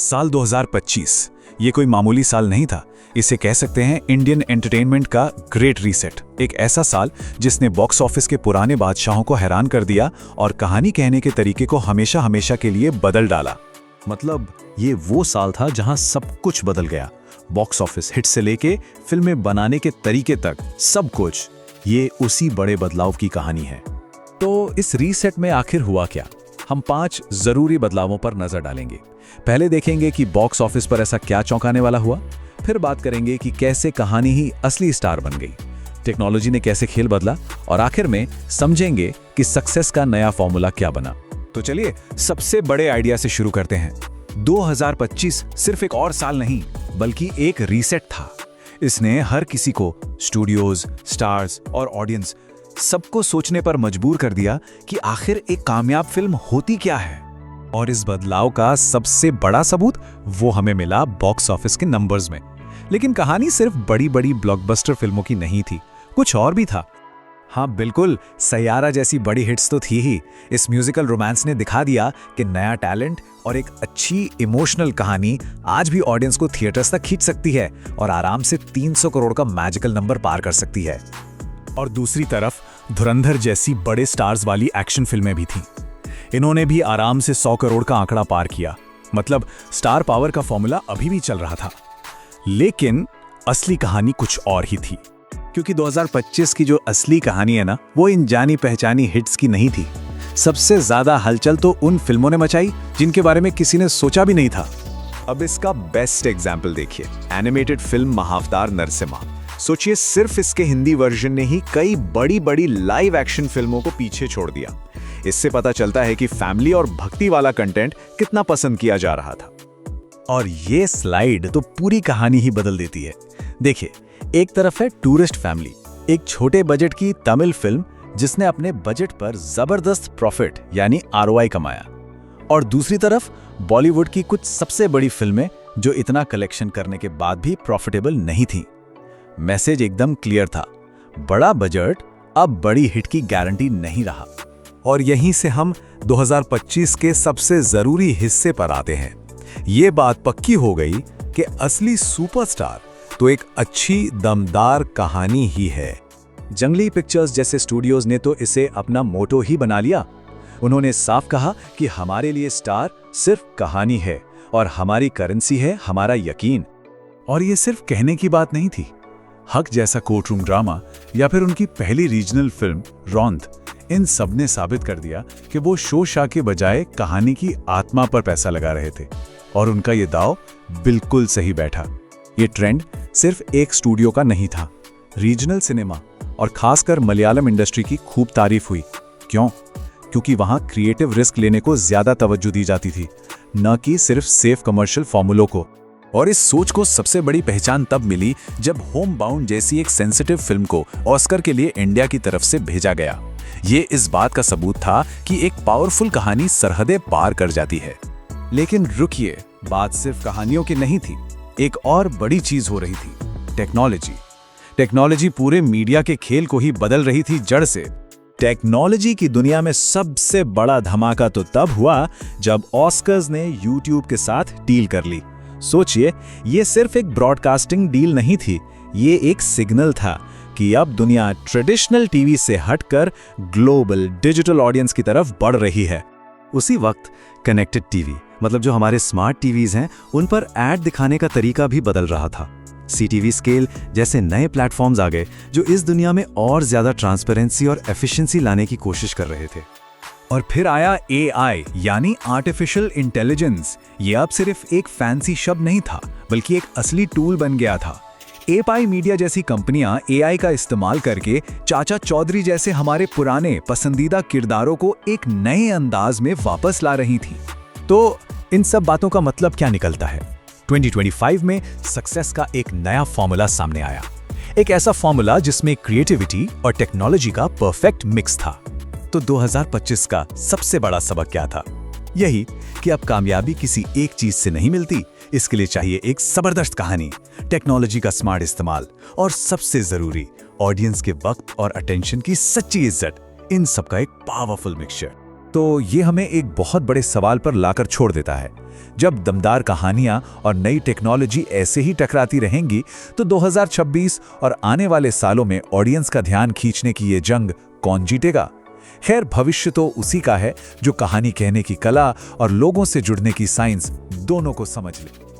साल 2025 ये कोई मामूली साल नहीं था। इसे कह सकते हैं इंडियन एंटरटेनमेंट का ग्रेट रीसेट। एक ऐसा साल जिसने बॉक्स ऑफिस के पुराने बादशाहों को हैरान कर दिया और कहानी कहने के तरीके को हमेशा हमेशा के लिए बदल डाला। मतलब ये वो साल था जहां सब कुछ बदल गया। बॉक्स ऑफिस हिट से लेके फिल्में बनाने के तरीके तक सब कुछ, ये उसी बड़े बदलाव की कहानी है। तो इस रीसेट में आखिर हुआ क्या? हम 5 जरूरी बदलावों पर नजर डालेंगे। पहले देखेंगे कि बॉक्स ऑफिस पर ऐसा क्या चौंकाने वाला हुआ। फिर बात करेंगे कि कैसे कहानी ही असली स्टार बन गई, टेक्नोलॉजी ने कैसे खेल बदला, और आखिर में समझेंगे कि सक्सेस का नया फॉर्मूला क्या बना। तो चलिए सबसे बड़े आइडिया से शुरू करते हैं। 2025 सिर्फ एक और साल नहीं बल्कि एक रीसेट था। इसने हर किसी को, स्टूडियोज, स्टार्स और ऑडियंस, सबको सोचने पर मजबूर कर दिया कि आखिर एक कामयाब फिल्म होती क्या है। और इस बदलाव का सबसे बड़ा सबूत वो हमें मिला बॉक्स ऑफिस के नंबर्स में। लेकिन कहानी सिर्फ बड़ी बड़ी ब्लॉकबस्टर फिल्मों की नहीं थी, कुछ और भी था। हाँ बिल्कुल, सैयारा जैसी बड़ी हिट्स तो थी ही। इस म्यूजिकल रोमांस ने दिखा दिया कि नया टैलेंट और एक अच्छी इमोशनल कहानी आज भी ऑडियंस को थिएटर्स तक खींच सकती है और आराम से 300 करोड़ का मैजिकल नंबर पार कर सकती है। और दूसरी तरफ धुरंधर जैसी बड़े स्टार्स वाली एक्शन फिल्में भी थीं। इन्होंने भी आराम से 100 करोड़ का आंकड़ा पार किया। मतलब स्टार पावर का फॉर्मूला अभी भी चल रहा था। लेकिन असली कहानी कुछ और ही थी, क्योंकि 2025 की जो असली कहानी है ना, वो इन जानी पहचानी हिट्स की नहीं थी। सबसे ज्यादा हलचल तो उन फिल्मों ने मचाई जिनके बारे में किसी ने सोचा भी नहीं था। अब इसका बेस्ट एग्जाम्पल देखिए, एनिमेटेड फिल्म महाअवतार नरसिम्हा। सोचिए, सिर्फ इसके हिंदी वर्जन ने ही कई बड़ी बड़ी लाइव एक्शन फिल्मों को पीछे छोड़ दिया। इससे पता चलता है कि फैमिली और भक्ति वाला कंटेंट कितना पसंद किया जा रहा था। और ये स्लाइड तो पूरी कहानी ही बदल देती है। देखिए, एक तरफ है टूरिस्ट फैमिली, एक छोटे बजट की तमिल फिल्म जिसने अपने बजट पर जबरदस्त प्रॉफिट यानी आरओआई कमाया, और दूसरी तरफ बॉलीवुड की कुछ सबसे बड़ी फिल्में जो इतना कलेक्शन करने के बाद भी प्रॉफिटेबल नहीं थी। मैसेज एकदम क्लियर था, बड़ा बजट अब बड़ी हिट की गारंटी नहीं रहा। और यहीं से हम 2025 के सबसे जरूरी हिस्से पर आते हैं। ये बात पक्की हो गई कि असली सुपरस्टार तो एक अच्छी दमदार कहानी ही है। जंगली पिक्चर्स जैसे स्टूडियोज ने तो इसे अपना मोटो ही बना लिया। उन्होंने साफ कहा कि हमारे लिए स्टार सिर्फ कहानी है और हमारी करेंसी है हमारा यकीन। और ये सिर्फ कहने की बात नहीं थी। हक जैसा कोर्टरूम ड्रामा या फिर उनकी पहली रीजनल फिल्म रौंद, इन सब ने साबित कर दिया कि वो शो शाह के बजाय कहानी की आत्मा पर पैसा लगा रहे थे, और उनका ये दाव बिल्कुल सही बैठा। ये ट्रेंड सिर्फ एक स्टूडियो का नहीं था, रीजनल सिनेमा और खासकर मलयालम इंडस्ट्री की खूब तारीफ हुई। क्यों? क्योंकि वहां क्रिएटिव रिस्क लेने को ज्यादा तवज्जो दी जाती थी, न कि सिर्फ सेफ कमर्शियल फॉर्मूलों को। और इस सोच को सबसे बड़ी पहचान तब मिली जब होम बाउंड जैसी एक सेंसिटिव फिल्म को ऑस्कर के लिए इंडिया की तरफ से भेजा गया। ये इस बात का सबूत था कि एक पावरफुल कहानी सरहदें पार कर जाती है। लेकिन रुकिए, बात सिर्फ कहानियों की नहीं थी, एक और बड़ी चीज हो रही थी, टेक्नोलॉजी। टेक्नोलॉजी पूरे मीडिया के खेल को ही बदल रही थी जड़ से। टेक्नोलॉजी की दुनिया में सबसे बड़ा धमाका तो तब हुआ जब ऑस्कर्स ने यूट्यूब के साथ डील कर ली। सोचिए, ये सिर्फ एक ब्रॉडकास्टिंग डील नहीं थी, ये एक सिग्नल था कि अब दुनिया ट्रेडिशनल टीवी से हटकर ग्लोबल डिजिटल ऑडियंस की तरफ बढ़ रही है। उसी वक्त कनेक्टेड टीवी, मतलब जो हमारे स्मार्ट टीवीज हैं, उन पर ऐड दिखाने का तरीका भी बदल रहा था। सीटीवी स्केल जैसे नए प्लेटफॉर्म्स आ गए जो इस दुनिया में और ज्यादा ट्रांसपेरेंसी और एफिशिएंसी लाने की कोशिश कर रहे थे। और फिर आया एआई यानी आर्टिफिशियल इंटेलिजेंस। ये अब सिर्फ एक फैंसी शब्द नहीं था, बल्कि एक असली टूल बन गया था। एपाई मीडिया जैसी कंपनियां एआई का इस्तेमाल करके चाचा चौधरी जैसे हमारे पुराने पसंदीदा किरदारों को एक नए अंदाज में वापस ला रही थी। तो इन सब बातों का मतलब क्या निकलता है? 2025 में सक्सेस का एक नया फॉर्मूला सामने आया, एक ऐसा फॉर्मूला जिसमें क्रिएटिविटी और टेक्नोलॉजी का परफेक्ट मिक्स था। तो 2025 का सबसे बड़ा सबक क्या था? यही कि अब कामयाबी किसी एक चीज से नहीं मिलती, इसके लिए चाहिए एक जबरदस्त कहानी, टेक्नोलॉजी का स्मार्ट इस्तेमाल और सबसे जरूरी ऑडियंस के वक्त और अटेंशन की सच्ची इज्जत। इन सब का एक पावरफुल मिक्सचर। तो ये हमें एक बहुत बड़े सवाल पर लाकर छोड़ देता है। जब दमदार कहानियां और नई टेक्नोलॉजी ऐसे ही टकराती रहेंगी तो 2026 और आने वाले सालों में ऑडियंस का ध्यान खींचने की ये जंग कौन जीतेगा? खैर, भविष्य तो उसी का है जो कहानी कहने की कला और लोगों से जुड़ने की साइंस दोनों को समझ ले।